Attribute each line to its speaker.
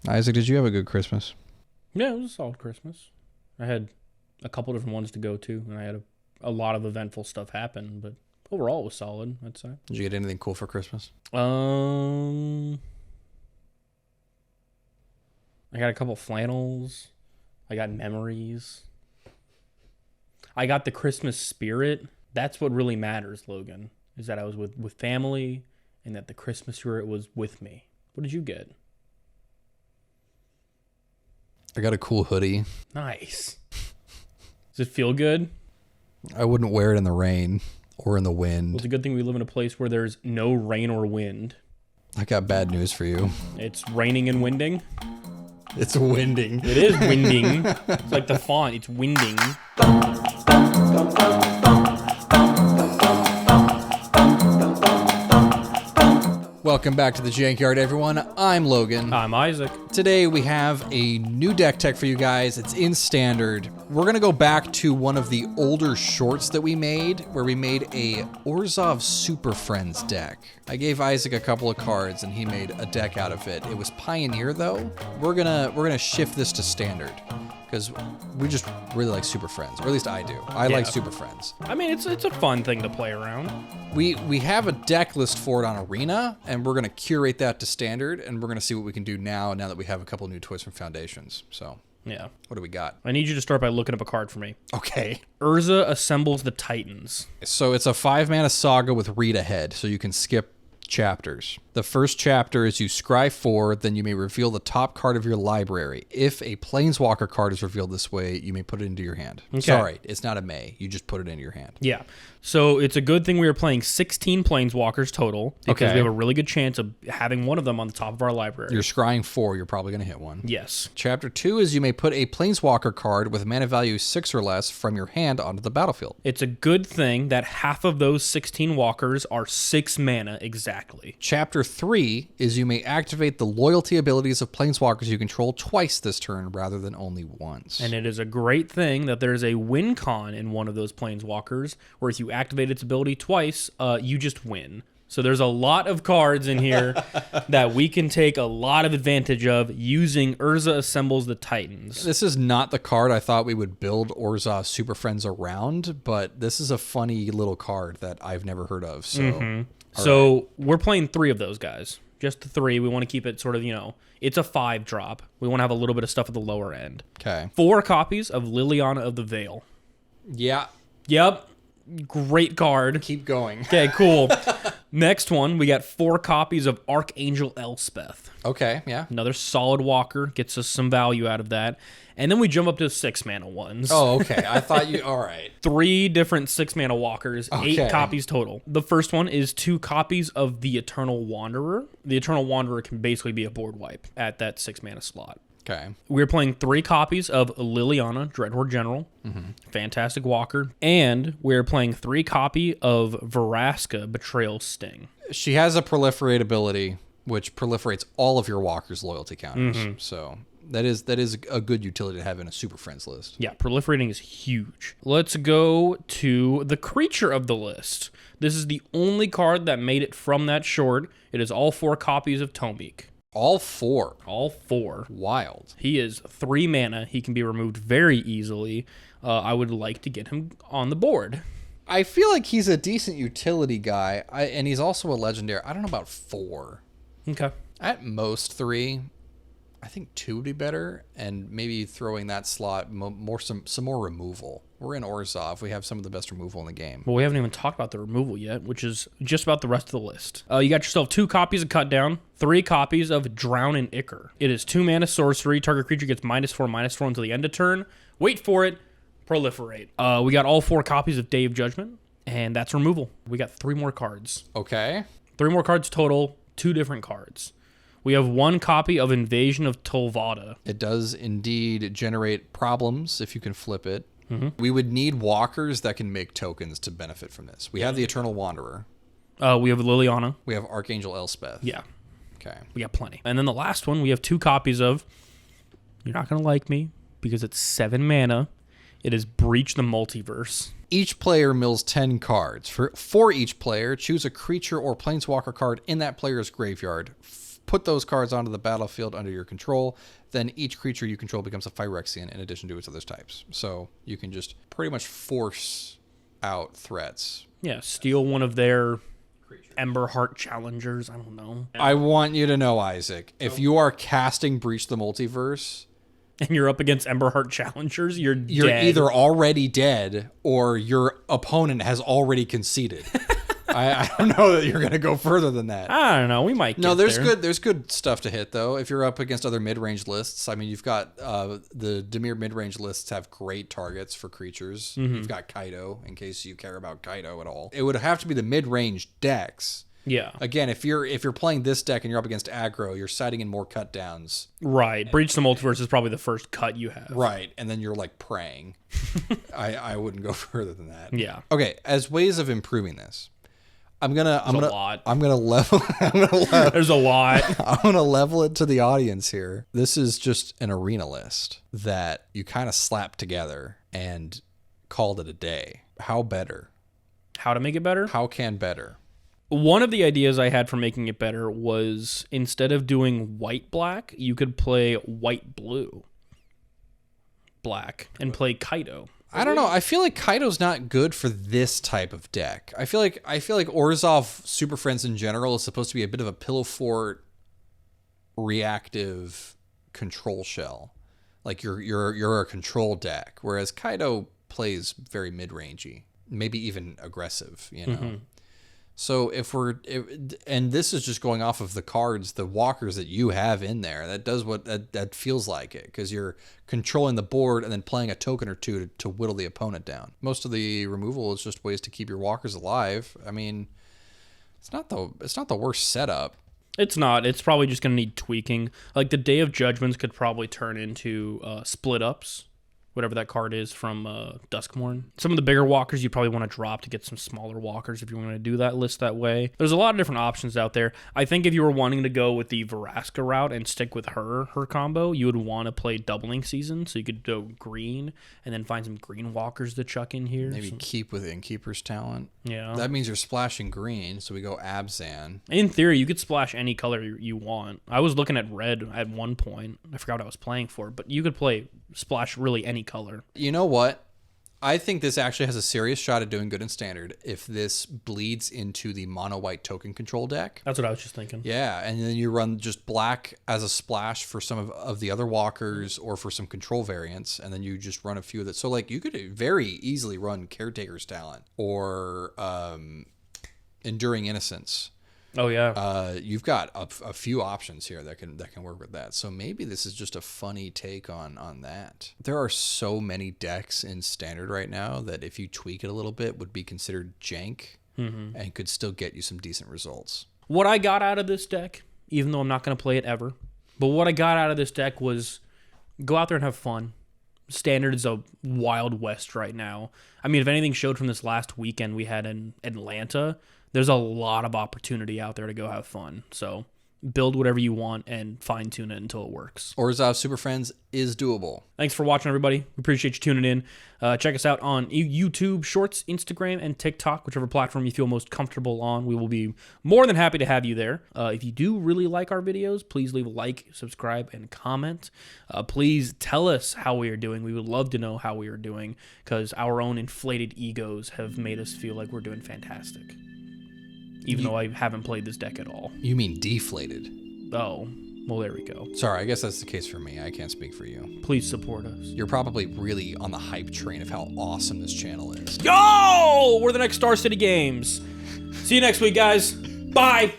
Speaker 1: Isaac, did you have a good Christmas?
Speaker 2: Yeah, it was a solid Christmas. I had a couple different ones to go to, and I had a lot of eventful stuff happen, but overall it was solid, I'd say.
Speaker 1: Did you get anything cool for Christmas?
Speaker 2: I got a couple flannels. I got memories. I got the Christmas spirit. That's what really matters, Logan, is that I was with family and that the Christmas spirit was with me. What did you get?
Speaker 1: I got a cool hoodie.
Speaker 2: Nice. Does it feel good?
Speaker 1: I wouldn't wear it in the rain or in the wind.
Speaker 2: Well, it's a good thing we live in a place where there's no rain or wind.
Speaker 1: I got bad news for you.
Speaker 2: It's raining and winding.
Speaker 1: It's winding.
Speaker 2: It is winding. It's like the font. It's winding.
Speaker 1: Welcome back to the Jankyard, everyone. I'm Logan.
Speaker 2: I'm Isaac.
Speaker 1: Today we have a new deck tech for you guys. It's in standard. We're going to go back to one of the older shorts that we made, where we made a Orzhov Super Friends deck. I gave Isaac a couple of cards and he made a deck out of it. It was Pioneer though. We're gonna shift this to standard because we just really like Super Friends, or at least I do. I like Super Friends.
Speaker 2: I mean, it's a fun thing to play around.
Speaker 1: We have a deck list for it on Arena, and we're gonna curate that to standard, and we're gonna see what we can do now that we have a couple new toys from Foundations. So
Speaker 2: yeah,
Speaker 1: what do we got?
Speaker 2: I need you to start by looking up a card for me.
Speaker 1: Okay.
Speaker 2: Urza assembles the Titans.
Speaker 1: So it's a 5-mana saga with read ahead, so you can skip chapters. The first chapter is you scry 4, then you may reveal the top card of your library. If a Planeswalker card is revealed this way, you may put it into your hand. Okay. Sorry, it's not a may. You just put it into your hand.
Speaker 2: Yeah. So it's a good thing we are playing 16 Planeswalkers total, because we have a really good chance of having one of them on the top of our library.
Speaker 1: You're scrying 4, you're probably going to hit one.
Speaker 2: Yes.
Speaker 1: Chapter 2 is you may put a Planeswalker card with mana value 6 or less from your hand onto the battlefield.
Speaker 2: It's a good thing that half of those 16 walkers are 6 mana exactly.
Speaker 1: Chapter 3 is you may activate the loyalty abilities of Planeswalkers you control twice this turn rather than only once.
Speaker 2: And it is a great thing that there's a win con in one of those Planeswalkers, where if you activate its ability twice, you just win. So there's a lot of cards in here that we can take a lot of advantage of using Urza Assembles the Titans.
Speaker 1: This is not the card I thought we would build Orzhov Super Friends around, but this is a funny little card that I've never heard of. So,
Speaker 2: we're playing 3 of those guys. Just the 3. We want to keep it sort of, it's a 5-drop. We want to have a little bit of stuff at the lower end.
Speaker 1: Okay.
Speaker 2: 4 copies of Liliana of the Veil.
Speaker 1: Yeah.
Speaker 2: Yep. Great card.
Speaker 1: Keep going.
Speaker 2: Okay, cool. Next one, we got 4 copies of Archangel Elspeth.
Speaker 1: Okay, yeah.
Speaker 2: Another solid walker. Gets us some value out of that. And then we jump up to 6-mana ones.
Speaker 1: Oh, okay. I thought you... All right.
Speaker 2: 3 different 6-mana walkers. Okay. 8 copies total. The first one is 2 copies of the Eternal Wanderer. The Eternal Wanderer can basically be a board wipe at that 6-mana slot.
Speaker 1: Okay.
Speaker 2: We're playing 3 copies of Liliana, Dreadhorde General. Mm-hmm. Fantastic walker. And we're playing 3 copy of Vraska, Betrayal Sting.
Speaker 1: She has a proliferate ability, which proliferates all of your walkers' loyalty counters. Mm-hmm. So... That is a good utility to have in a Super Friends list.
Speaker 2: Yeah, proliferating is huge. Let's go to the creature of the list. This is the only card that made it from that short. It is all 4 copies of Tomik.
Speaker 1: All 4?
Speaker 2: All 4.
Speaker 1: Wild.
Speaker 2: He is 3 mana. He can be removed very easily. I would like to get him on the board.
Speaker 1: I feel like he's a decent utility guy, and he's also a legendary. I don't know about 4.
Speaker 2: Okay.
Speaker 1: At most 3. I think 2 would be better, and maybe throwing that slot some more removal. We're in Orzhov. We have some of the best removal in the game.
Speaker 2: Well, we haven't even talked about the removal yet, which is just about the rest of the list. You got yourself 2 copies of Cut Down, 3 copies of Drown in Ichor. It is 2 mana sorcery. Target creature gets -4/-4 until the end of turn. Wait for it. Proliferate. We got all 4 copies of Day of Judgment, and that's removal. We got 3 more cards.
Speaker 1: Okay.
Speaker 2: 3 more cards total, 2 different cards. We have 1 copy of Invasion of Tolvada.
Speaker 1: It does indeed generate problems if you can flip it.
Speaker 2: Mm-hmm.
Speaker 1: We would need walkers that can make tokens to benefit from this. We have the Eternal Wanderer.
Speaker 2: We have Liliana.
Speaker 1: We have Archangel Elspeth.
Speaker 2: Yeah.
Speaker 1: Okay.
Speaker 2: We got plenty. And then the last one, we have 2 copies of, you're not going to like me, because it's 7 mana. It is Breach the Multiverse.
Speaker 1: Each player mills 10 cards. For each player, choose a creature or planeswalker card in that player's graveyard. put those cards onto the battlefield under your control, then each creature you control becomes a Phyrexian in addition to its other types. So you can just pretty much force out threats.
Speaker 2: Yeah, steal one of their Emberheart challengers. I don't know.
Speaker 1: I want you to know, Isaac, if you are casting Breach the Multiverse,
Speaker 2: and you're up against Emberheart challengers, you're dead.
Speaker 1: Either already dead or your opponent has already conceded. I don't know that you're going to go further than that.
Speaker 2: I don't know. We might.
Speaker 1: No, there's good stuff to hit though. If you're up against other mid-range lists, I mean, you've got the Dimir mid-range lists have great targets for creatures. You've got Kaido in case you care about Kaido at all. It would have to be the mid-range decks.
Speaker 2: Yeah.
Speaker 1: Again, if you're playing this deck and you're up against aggro, you're citing in more cut downs.
Speaker 2: Right. Breach the Multiverse is probably the first cut you have.
Speaker 1: Right. And then you're like praying. I wouldn't go further than that.
Speaker 2: Yeah.
Speaker 1: Okay. As ways of improving this, I'm gonna level.
Speaker 2: There's a lot.
Speaker 1: I'm gonna level it to the audience here. This is just an arena list that you kind of slapped together and called it a day. How better?
Speaker 2: How to make it better?
Speaker 1: How can better?
Speaker 2: One of the ideas I had for making it better was instead of doing white-black, you could play white-blue black and play Kaido.
Speaker 1: I don't know. I feel like Kaido's not good for this type of deck. I feel like Orzhov Super Friends in general is supposed to be a bit of a pillow fort reactive control shell. Like you're a control deck, whereas Kaido plays very mid-rangey, maybe even aggressive, you know. Mm-hmm. So and this is just going off of the cards, the walkers that you have in there. That does what that feels like it, because you're controlling the board and then playing a token or two to whittle the opponent down. Most of the removal is just ways to keep your walkers alive. I mean, it's not the worst setup.
Speaker 2: It's not. It's probably just going to need tweaking. Like the Day of Judgments could probably turn into split ups. Whatever that card is from Duskmourn. Some of the bigger walkers you probably want to drop to get some smaller walkers if you want to do that list that way. There's a lot of different options out there. I think if you were wanting to go with the Vraska route and stick with her combo, you would want to play Doubling Season, so you could go green and then find some green walkers to chuck in here.
Speaker 1: Maybe keep with Innkeeper's Talent.
Speaker 2: Yeah.
Speaker 1: That means you're splashing green, so we go Abzan.
Speaker 2: In theory, you could splash any color you want. I was looking at red at one point. I forgot what I was playing for, but you could splash really any color.
Speaker 1: You know what? I think this actually has a serious shot at doing good in Standard if this bleeds into the mono-white token control deck.
Speaker 2: That's what I was just thinking.
Speaker 1: Yeah, and then you run just black as a splash for some of the other walkers or for some control variants, and then you just run a few of that. So like you could very easily run Caretaker's Talent or Enduring Innocence.
Speaker 2: Oh yeah.
Speaker 1: You've got a few options here that can work with that. So maybe this is just a funny take on that. There are so many decks in Standard right now that if you tweak it a little bit would be considered jank and could still get you some decent results.
Speaker 2: What I got out of this deck, even though I'm not going to play it ever, but what I got out of this deck was go out there and have fun. Standard is a wild west right now. I mean, if anything showed from this last weekend we had in Atlanta, there's a lot of opportunity out there to go have fun. So build whatever you want and fine tune it until it works.
Speaker 1: Orzhov Super Friends is doable.
Speaker 2: Thanks for watching, everybody. We appreciate you tuning in. Check us out on YouTube, Shorts, Instagram, and TikTok, whichever platform you feel most comfortable on. We will be more than happy to have you there. If you do really like our videos, please leave a like, subscribe, and comment. Please tell us how we are doing. We would love to know how we are doing because our own inflated egos have made us feel like we're doing fantastic. Even though I haven't played this deck at all.
Speaker 1: You mean deflated?
Speaker 2: Oh, well, there we go.
Speaker 1: Sorry, I guess that's the case for me. I can't speak for you.
Speaker 2: Please support us.
Speaker 1: You're probably really on the hype train of how awesome this channel is.
Speaker 2: Yo! We're the next Star City Games. See you next week, guys. Bye!